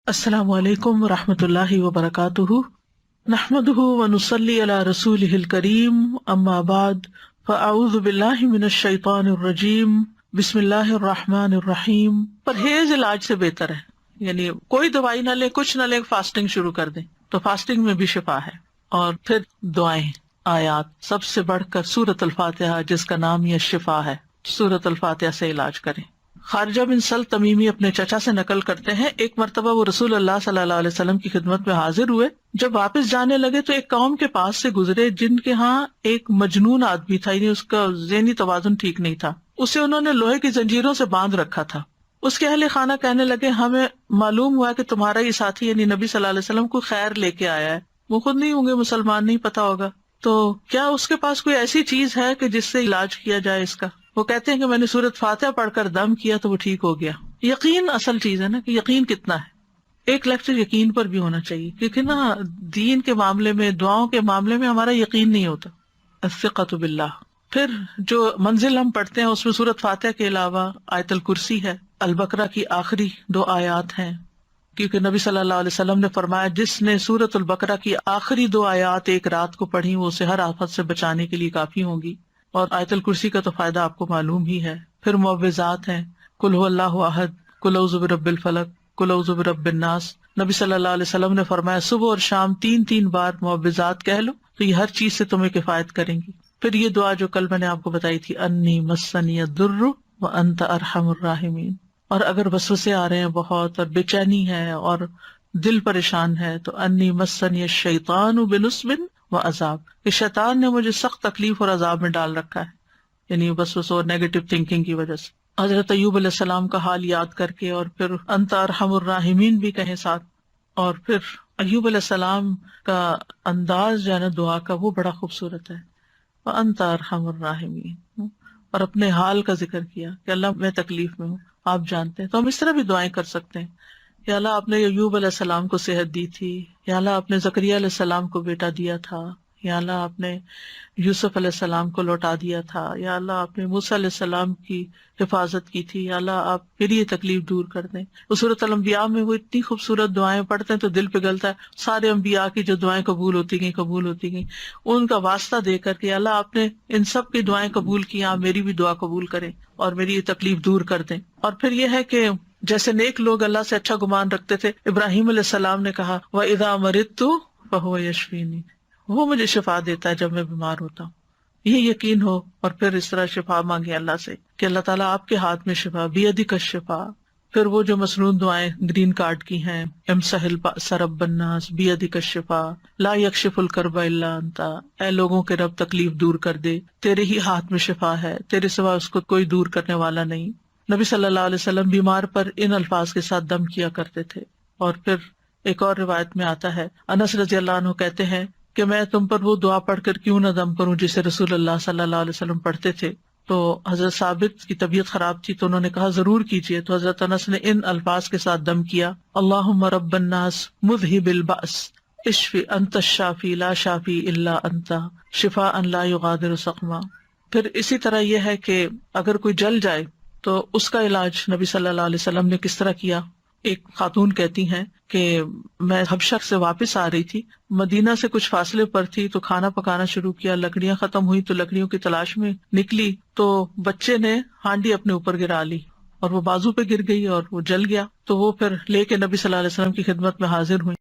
السلام علیکم ورحمۃ اللہ وبرکاتہ، نحمدہ ونصلی علی رسولہ الکریم، اما بعد فاعوذ باللہ من الشیطان الرجیم، بسم اللہ الرحمن الرحیم۔ پرہیز علاج سے بہتر ہے، یعنی کوئی دوائی نہ لے، کچھ نہ لے، فاسٹنگ شروع کر دیں تو فاسٹنگ میں بھی شفا ہے۔ اور پھر دعائیں، آیات، سب سے بڑھ کر سورۃ الفاتحہ جس کا نام یہ شفا ہے، سورۃ الفاتحہ سے علاج کریں۔ خارجہ بن سل تمیمی اپنے چچا سے نقل کرتے ہیں، ایک مرتبہ وہ رسول اللہ صلی اللہ علیہ وسلم کی خدمت میں حاضر ہوئے۔ جب واپس جانے لگے تو ایک قوم کے پاس سے گزرے جن کے ہاں ایک مجنون آدمی تھا، یعنی اس کا ذہنی توازن ٹھیک نہیں تھا۔ اسے انہوں نے لوہے کی زنجیروں سے باندھ رکھا تھا۔ اس کے اہل خانہ کہنے لگے، ہمیں معلوم ہوا کہ تمہارا یہ ساتھی یعنی نبی صلی اللہ علیہ وسلم کو خیر لے کے آیا ہے، وہ خود نہیں ہوں گے مسلمان، نہیں پتا ہوگا، تو کیا اس کے پاس کوئی ایسی چیز ہے کہ جس سے علاج کیا جائے اس کا؟ وہ کہتے ہیں کہ میں نے سورۃ فاتحہ پڑھ کر دم کیا تو وہ ٹھیک ہو گیا۔ یقین اصل چیز ہے نا، کہ یقین کتنا ہے۔ ایک لیکچر یقین پر بھی ہونا چاہیے، کیونکہ نا دین کے معاملے میں، دعاؤں کے معاملے میں ہمارا یقین نہیں ہوتا۔ الثقۃ باللہ۔ پھر جو منزل ہم پڑھتے ہیں اس میں سورۃ فاتحہ کے علاوہ آیت الکرسی ہے، البقرہ کی آخری 2 آیات ہیں، کیونکہ نبی صلی اللہ علیہ وسلم نے فرمایا جس نے سورۃ البقرہ کی آخری 2 آیات ایک رات کو پڑھی وہ اسے ہر آفت سے بچانے کے لیے کافی ہوں گی۔ اور آیت الکرسی کا تو فائدہ آپ کو معلوم ہی ہے۔ پھر معوذات ہیں، قل هو اللہ احد، قل اعوذ برب الفلق، قل اعوذ برب الناس۔ نبی صلی اللہ علیہ وسلم نے فرمایا صبح اور شام 3 بار معوذات کہہ لو تو یہ ہر چیز سے تمہیں کفایت کریں گی۔ پھر یہ دعا جو کل میں نے آپ کو بتائی تھی، انی مسنی الضر وانت ارحم الراحمین۔ اور اگر وسوسے آ رہے ہیں بہت اور بے چینی ہے اور دل پریشان ہے تو انی مسنی الشیطان بنصب وعذاب، کہ شیطان نے مجھے سخت تکلیف اور عذاب میں ڈال رکھا ہے، یعنی وسوسوں اور نیگیٹو تھنکنگ کی وجہ سے۔ حضرت ایوب علیہ السلام کا حال یاد کر کے اور پھر انت ارحم الراحمین بھی کہیں ساتھ۔ اور پھر ایوب علیہ السلام کا انداز جو ہے نا دعا کا، وہ بڑا خوبصورت ہے، وانت ارحم الراحمین، اور اپنے حال کا ذکر کیا کہ اللہ میں تکلیف میں ہوں، آپ جانتے ہیں۔ تو ہم اس طرح بھی دعائیں کر سکتے ہیں، یا اللہ آپ نے ایوب علیہ السلام کو صحت دی تھی، یا اللہ آپ نے زکریا علیہ السلام کو بیٹا دیا تھا، یا اللہ آپ نے یوسف علیہ السلام کو لوٹا دیا تھا، یا اللہ آپ نے موسیٰ علیہ السلام کی حفاظت کی تھی، یا اللہ آپ میری یہ تکلیف دور کر دیں۔ اس سورۃ الانبیاء میں وہ اتنی خوبصورت دعائیں پڑھتے ہیں تو دل پگھلتا ہے، سارے انبیاء کی جو دعائیں قبول ہوتی گئیں ان کا واسطہ دے کر کے اللہ آپ نے ان سب کی دعائیں قبول کی، آپ میری بھی دعا قبول کریں اور میری یہ تکلیف دور کر دیں۔ اور پھر یہ ہے کہ جیسے نیک لوگ اللہ سے اچھا گمان رکھتے تھے، ابراہیم علیہ السلام نے کہا وَإِذَا مَرِضْتُ فَهُوَ يَشْفِينِ، وہ مجھے شفا دیتا ہے جب میں بیمار ہوتا ہوں۔ یہ یقین ہو اور پھر اس طرح شفا مانگے اللہ سے کہ اللہ تعالیٰ آپ کے ہاتھ میں شفا، بیدک الشفا۔ پھر وہ جو مسنون دعائیں گرین کارڈ کی ہیں، امسح البأس رب الناس بیدک الشفا، لا یکشف الکرب الا انت، اے لوگوں کے رب تکلیف دور کر دے، تیرے ہی ہاتھ میں شفا ہے، تیرے سوا اس کو کوئی دور کرنے والا نہیں۔ نبی صلی اللہ علیہ وسلم بیمار پر ان الفاظ کے ساتھ دم کیا کرتے تھے۔ اور پھر ایک اور روایت میں آتا ہے، انس رضی اللہ عنہ کہتے ہیں کہ میں تم پر وہ دعا پڑھ کر کیوں نہ دم کروں جسے رسول اللہ صلی اللہ علیہ وسلم پڑھتے تھے۔ تو حضرت ثابت کی طبیعت خراب تھی تو انہوں نے کہا ضرور کیجیے، تو حضرت انس نے ان الفاظ کے ساتھ دم کیا، اللہم رب الناس مذہب البأس اشفی انت الشافی لا شافی الا انت شفاء لا یغادر سقما۔ پھر اسی طرح یہ ہے کہ اگر کوئی جل جائے تو اس کا علاج نبی صلی اللہ علیہ وسلم نے کس طرح کیا۔ ایک خاتون کہتی ہیں کہ میں حبشہ سے واپس آ رہی تھی، مدینہ سے کچھ فاصلے پر تھی، تو کھانا پکانا شروع کیا، لکڑیاں ختم ہوئی تو لکڑیوں کی تلاش میں نکلی تو بچے نے ہانڈی اپنے اوپر گرا لی اور وہ بازو پہ گر گئی اور وہ جل گیا۔ تو وہ پھر لے کے نبی صلی اللہ علیہ وسلم کی خدمت میں حاضر ہوئی،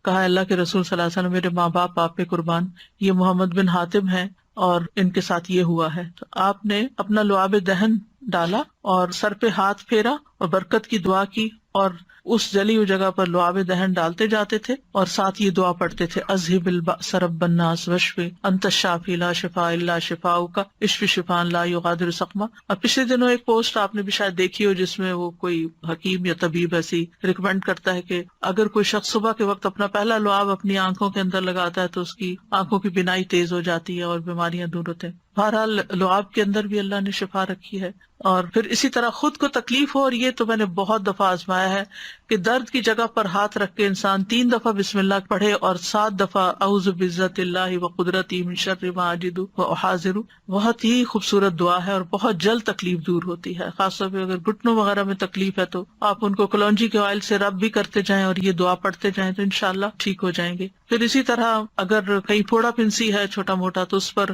کہا اللہ کے رسول صلی اللہ علیہ وسلم میرے ماں باپ آپ پہ قربان، یہ محمد بن حاتم ہیں اور ان کے ساتھ یہ ہوا ہے۔ تو آپ نے اپنا لعاب دہن ڈالا اور سر پہ ہاتھ پھیرا اور برکت کی دعا کی، اور اس جلی ہوئی جگہ پر لعاب دہن ڈالتے جاتے تھے اور ساتھ یہ دعا پڑھتے تھے، اذہب البأس رب الناس واشف انت الشافی لا شفاء الا شفاؤک اشف شفاء لا یغادر سقما۔ اور پچھلے دنوں ایک پوسٹ آپ نے بھی شاید دیکھی ہو جس میں وہ کوئی حکیم یا طبیب ایسی ریکمینڈ کرتا ہے کہ اگر کوئی شخص صبح کے وقت اپنا پہلا لعاب اپنی آنکھوں کے اندر لگاتا ہے تو اس کی آنکھوں کی بینائی تیز ہو جاتی ہے اور بیماریاں دور ہوتے ہیں۔ بہرحال لعاب کے اندر بھی اللہ نے شفا رکھی ہے. اور پھر اسی طرح خود کو تکلیف ہو، اور یہ تو میں نے بہت دفعہ آزمایا ہے کہ درد کی جگہ پر ہاتھ رکھ کے انسان 3 دفعہ بسم اللہ پڑھے اور 7 دفعہ اعوذ بعزت اللہ وقدرتہ من شر ما اجد واحاذر. بہت ہی خوبصورت دعا ہے اور بہت جلد تکلیف دور ہوتی ہے. خاص طور پہ اگر گھٹنوں وغیرہ میں تکلیف ہے تو آپ ان کو کلونجی کے آئل سے رب بھی کرتے جائیں اور یہ دعا پڑھتے جائیں تو انشاءاللہ ٹھیک ہو جائیں گے. پھر اسی طرح اگر کہیں پھوڑا پھنسی ہے چھوٹا موٹا تو اس پر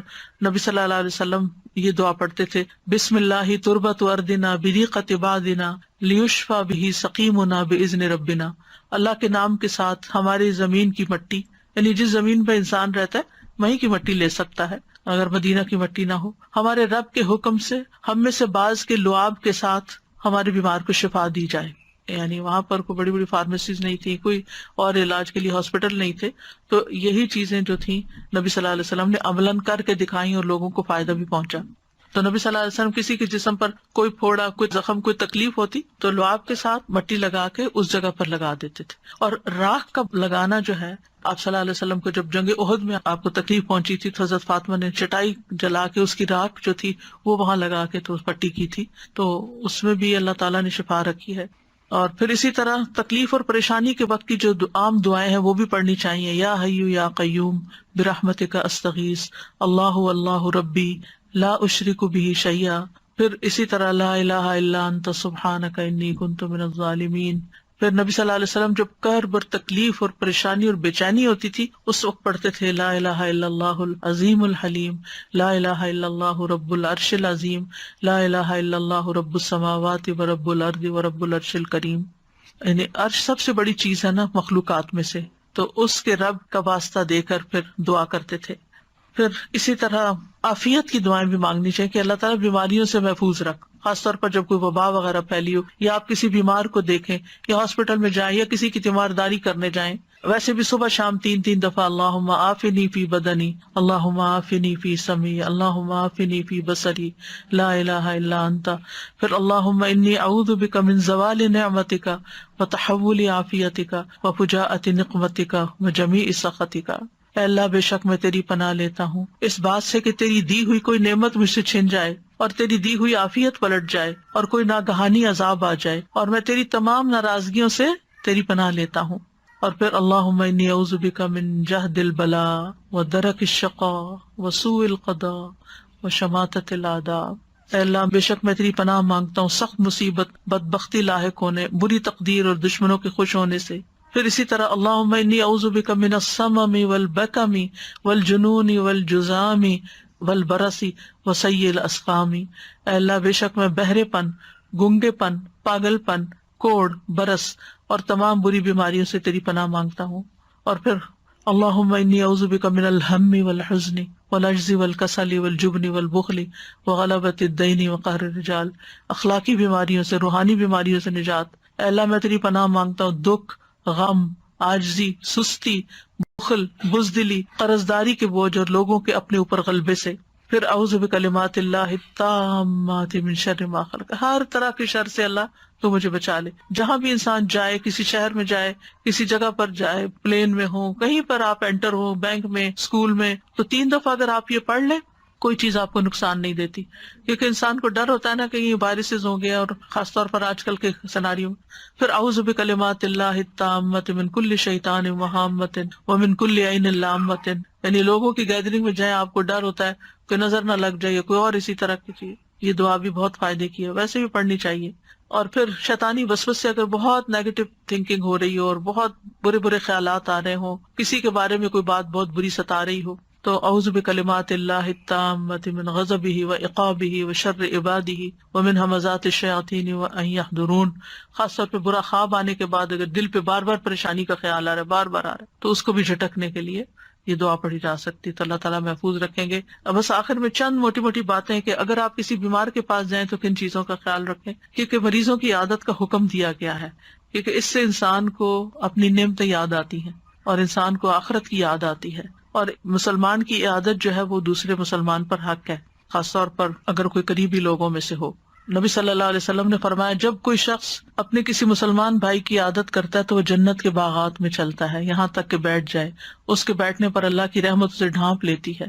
نبی صلی اللہ علیہ وسلم یہ دعا پڑھتے تھے، بسم اللہ تربت اردنا بریقت بادنا لیشفی بہ سقیمنا باذن ربنا. اللہ کے نام کے ساتھ ہماری زمین کی مٹی، یعنی جس زمین پہ انسان رہتا ہے وہیں کی مٹی لے سکتا ہے اگر مدینہ کی مٹی نہ ہو، ہمارے رب کے حکم سے ہم میں سے بعض کے لعاب کے ساتھ ہمارے بیمار کو شفا دی جائے. یعنی وہاں پر کوئی بڑی بڑی فارمیسیز نہیں تھی، کوئی اور علاج کے لیے ہاسپٹل نہیں تھے، تو یہی چیزیں جو تھیں نبی صلی اللہ علیہ وسلم نے عملاً کر کے دکھائیں اور لوگوں کو فائدہ بھی پہنچا. تو نبی صلی اللہ علیہ وسلم کسی کے جسم پر کوئی پھوڑا، کوئی زخم، کوئی تکلیف ہوتی تو لعاب کے ساتھ مٹی لگا کے اس جگہ پر لگا دیتے تھے. اور راکھ کا لگانا جو ہے، آپ صلی اللہ علیہ وسلم کو جب جنگ احد میں آپ کو تکلیف پہنچی تھی تو حضرت فاطمہ نے چٹائی جلا کے اس کی راکھ جو تھی وہ وہاں لگا کے تو پٹی کی تھی، تو اس میں بھی اللہ تعالیٰ نے شفا رکھی ہے. اور پھر اسی طرح تکلیف اور پریشانی کے وقت کی جو عام دعائیں ہیں وہ بھی پڑھنی چاہیے. یا حی یا قیوم برحمتک استغیث اللہ اللہ ربی لا اشرک بہ شیئا. پھر اسی طرح لا الہ الا انت سبحانک انی کنت من الظالمین. پھر نبی صلی اللہ علیہ وسلم جب کرب اور تکلیف اور پریشانی اور بے چینی ہوتی تھی اس وقت پڑھتے تھے لا الہ الا اللہ العظیم الحلیم، لا الہ الا اللہ رب العرش العظیم، لا الہ الا اللہ رب السماوات ورب الارض ورب العرش الکریم. یعنی عرش سب سے بڑی چیز ہے نا مخلوقات میں سے، تو اس کے رب کا واسطہ دے کر پھر دعا کرتے تھے. پھر اسی طرح عافیت کی دعائیں بھی مانگنی چاہیے کہ اللہ تعالیٰ بیماریوں سے محفوظ رکھ، خاص طور پر جب کوئی وبا وغیرہ پھیلی ہو یا آپ کسی بیمار کو دیکھیں یا ہاسپٹل میں جائیں یا کسی کی تیمارداری کرنے جائیں. ویسے بھی صبح شام 3 دفعہ اللہم عافنی فی بدنی، اللہم عافنی فی سمعی، اللہم عافنی فی بصری، لا الہ الا انت. پھر اللہم انی اعوذ بک من زوال نعمتک وتحول عافیتک وفجاءۃ نقمتک وجمیع سخطک. اے اللہ بے شک میں تیری پناہ لیتا ہوں اس بات سے کہ تیری دی ہوئی کوئی نعمت مجھ سے چھن جائے اور تیری دی ہوئی عافیت پلٹ جائے اور کوئی ناگہانی عذاب آ جائے، اور میں تیری تمام ناراضگیوں سے تیری پناہ لیتا ہوں. اور پھر اللہم انی اعوذ بک من جہد البلاء ودرک الشقاء وسوء القضاء وشماتۃ الاعداء. اے اللہ بے شک میں تیری پناہ مانگتا ہوں سخت مصیبت، بدبختی لاحق ہونے، بری تقدیر اور دشمنوں کے خوش ہونے سے. پھر اسی طرح اللہم انی اعوذ بک من السمم والبکم والجنون والجذام والبرص وسیء الاسقام. اے اللہ بے شک میں بہرے پن، گنگے پن، پاگل پن، کوڑ، برس اور تمام بری بیماریوں سے تیری پناہ مانگتا ہوں. اور پھر اللہم انی اعوذ بک من الہم والحزن والعجز والکسل والجبن والبخل وغلبۃ الدین وقہر الرجال. اخلاقی بیماریوں سے، روحانی بیماریوں سے نجات. اے اللہ میں تیری پناہ مانگتا ہوں دکھ، غم، عاجزی، سستی، بخل، بزدلی، قرضداری کے بوجھ اور لوگوں کے اپنے اوپر غلبے سے. پھر اعوذ بکلمات اللہ التامات من شر ما خلق. ہر طرح کے شر سے اللہ تو مجھے بچا لے. جہاں بھی انسان جائے، کسی شہر میں جائے، کسی جگہ پر جائے، پلین میں ہو، کہیں پر آپ انٹر ہو، بینک میں، اسکول میں، تو 3 دفعہ اگر آپ یہ پڑھ لیں کوئی چیز آپ کو نقصان نہیں دیتی. کیونکہ انسان کو ڈر ہوتا ہے نا کہ یہ وائرسز ہوں گے، اور خاص طور پر آج کل کے سیناریو میں. پھر اعوذ بکلمات اللہ التامات من کل شیطان وہامۃ ومن کل عین لامۃ. یعنی لوگوں کی گیدرنگ میں جائیں، آپ کو ڈر ہوتا ہے کہ نظر نہ لگ جائے کوئی اور اسی طرح کی چیز. یہ دعا بھی بہت فائدے کی ہے، ویسے بھی پڑھنی چاہیے. اور پھر شیطانی وسوسے سے اگر بہت نیگیٹو تھنکنگ ہو رہی ہو اور بہت برے برے خیالات آ رہے ہوں، کسی کے بارے میں کوئی بات بہت بری ستا رہی ہو، تو اعوذ بکلمات اللہ التامات من غضبہ وعقابہ وشر عبادہ ومن ہمزات الشیاطین وان یحضرون. خاص طور پہ برا خواب آنے کے بعد اگر دل پہ بار بار پریشانی کا خیال آ رہا ہے، بار بار آ رہا ہے، تو اس کو بھی جھٹکنے کے لیے یہ دعا پڑھی جا سکتی. تو اللہ تعالیٰ محفوظ رکھیں گے. بس آخر میں چند موٹی موٹی باتیں کہ اگر آپ کسی بیمار کے پاس جائیں تو کن چیزوں کا خیال رکھیں، کیونکہ مریضوں کی عادت کا حکم دیا گیا ہے، کیونکہ اس سے انسان کو اپنی نعمتیں یاد آتی ہیں اور انسان کو آخرت کی یاد آتی ہے. اور مسلمان کی عادت جو ہے وہ دوسرے مسلمان پر حق ہے، خاص طور پر اگر کوئی قریبی لوگوں میں سے ہو. نبی صلی اللہ علیہ وسلم نے فرمایا جب کوئی شخص اپنے کسی مسلمان بھائی کی عادت کرتا ہے تو وہ جنت کے باغات میں چلتا ہے یہاں تک کہ بیٹھ جائے، اس کے بیٹھنے پر اللہ کی رحمت اسے ڈھانپ لیتی ہے.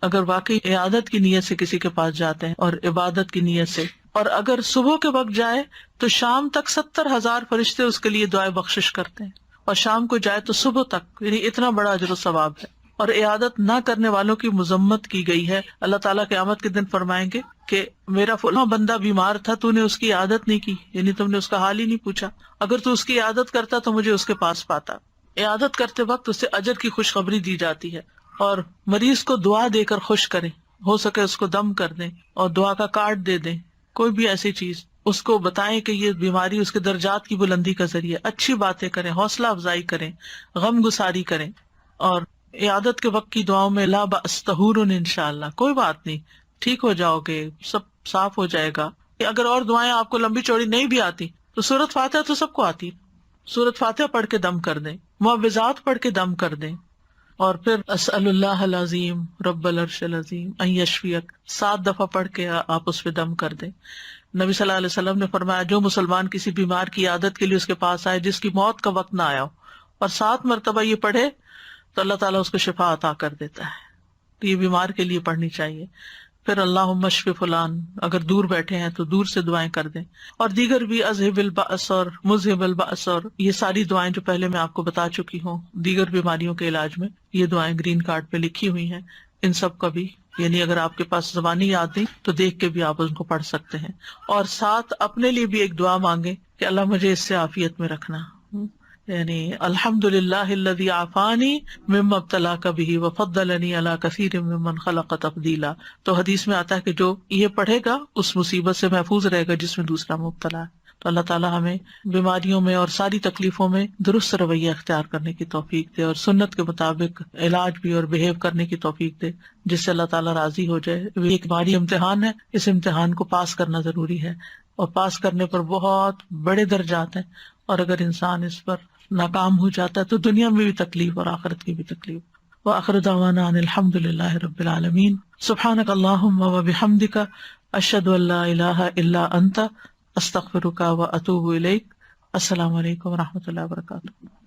اگر واقعی عیادت کی نیت سے کسی کے پاس جاتے ہیں اور عبادت کی نیت سے، اور اگر صبح کے وقت جائے تو شام تک 70,000 فرشتے اس کے لیے دعائیں بخشش کرتے ہیں، اور شام کو جائے تو صبح تک، یعنی اتنا بڑا اجر و ثواب ہے۔ اور عیادت نہ کرنے والوں کی مذمت کی گئی ہے۔ اللہ تعالیٰ قیامت کے دن فرمائیں گے کہ میرا فلاں بندہ بیمار تھا، تو نے اس کی عیادت نہیں کی، یعنی تم نے اس کا حال ہی نہیں پوچھا، اگر تو اس کی عیادت کرتا تو مجھے اس کے پاس پاتا۔ عیادت کرتے وقت اسے اجر کی خوشخبری دی جاتی ہے، اور مریض کو دعا دے کر خوش کریں، ہو سکے اس کو دم کر دیں اور دعا کا کارڈ دے دیں، کوئی بھی ایسی چیز اس کو بتائیں کہ یہ بیماری اس کے درجات کی بلندی کا ذریعہ، اچھی باتیں کریں، حوصلہ افزائی کریں، غم گساری کریں۔ اور عیادت کے وقت کی دعاؤں میں لا بأس طہور انشاءاللہ، کوئی بات نہیں، ٹھیک ہو جاؤ گے، سب صاف ہو جائے گا۔ اگر اور دعائیں آپ کو لمبی چوڑی نہیں بھی آتی تو سورۃ فاتحہ تو سب کو آتی، سورۃ فاتحہ پڑھ کے دم کر دیں، معوذات پڑھ کے دم کر دیں، اور پھر اسأل اللہ العظیم رب العرش العظیم ان یشفیک 7 دفعہ پڑھ کے آپ اس پہ دم کر دیں۔ نبی صلی اللہ علیہ وسلم نے فرمایا جو مسلمان کسی بیمار کی عیادت کے لیے اس کے پاس آئے جس کی موت کا وقت نہ آیا ہو، اور 7 مرتبہ یہ پڑھے تو اللہ تعالیٰ اس کو شفا عطا کر دیتا ہے۔ تو یہ بیمار کے لیے پڑھنی چاہیے۔ پھر اللہم اشف فلان، اگر دور بیٹھے ہیں تو دور سے دعائیں کر دیں، اور دیگر بھی اذہب البأس اور مذہب البأس، اور یہ ساری دعائیں جو پہلے میں آپ کو بتا چکی ہوں دیگر بیماریوں کے علاج میں، یہ دعائیں گرین کارڈ پہ لکھی ہوئی ہیں، ان سب کا بھی، یعنی اگر آپ کے پاس زبانی یاد نہیں تو دیکھ کے بھی آپ ان کو پڑھ سکتے ہیں۔ اور ساتھ اپنے لیے بھی ایک دعا مانگیں کہ اللہ مجھے اس سے عافیت میں رکھنا، یعنی الحمدللہ الذی عافانی مما ابتلاک بہ وفضلنی علی کثیر ممن خلق تفضیلا۔ تو حدیث میں آتا ہے کہ جو یہ پڑھے گا اس مصیبت سے محفوظ رہے گا جس میں دوسرا مبتلا ہے۔ تو اللہ تعالیٰ ہمیں بیماریوں میں اور ساری تکلیفوں میں درست رویہ اختیار کرنے کی توفیق دے، اور سنت کے مطابق علاج بھی اور بہیو کرنے کی توفیق دے جس سے اللہ تعالیٰ راضی ہو جائے۔ یہ ایک بھاری امتحان ہے، اس امتحان کو پاس کرنا ضروری ہے، اور پاس کرنے پر بہت بڑے درجات ہیں، اور اگر انسان اس پر ناکام ہو جاتا ہے تو دنیا میں بھی تکلیف اور آخرت کی بھی تکلیف۔ وآخر دعوانا ان الحمد للہ رب العالمین۔ سبحانک اللہم وبحمدک، اشہد ان لا الہ الا انت، استغفرک واتوب الیک۔ السلام علیکم ورحمۃ اللہ وبرکاتہ۔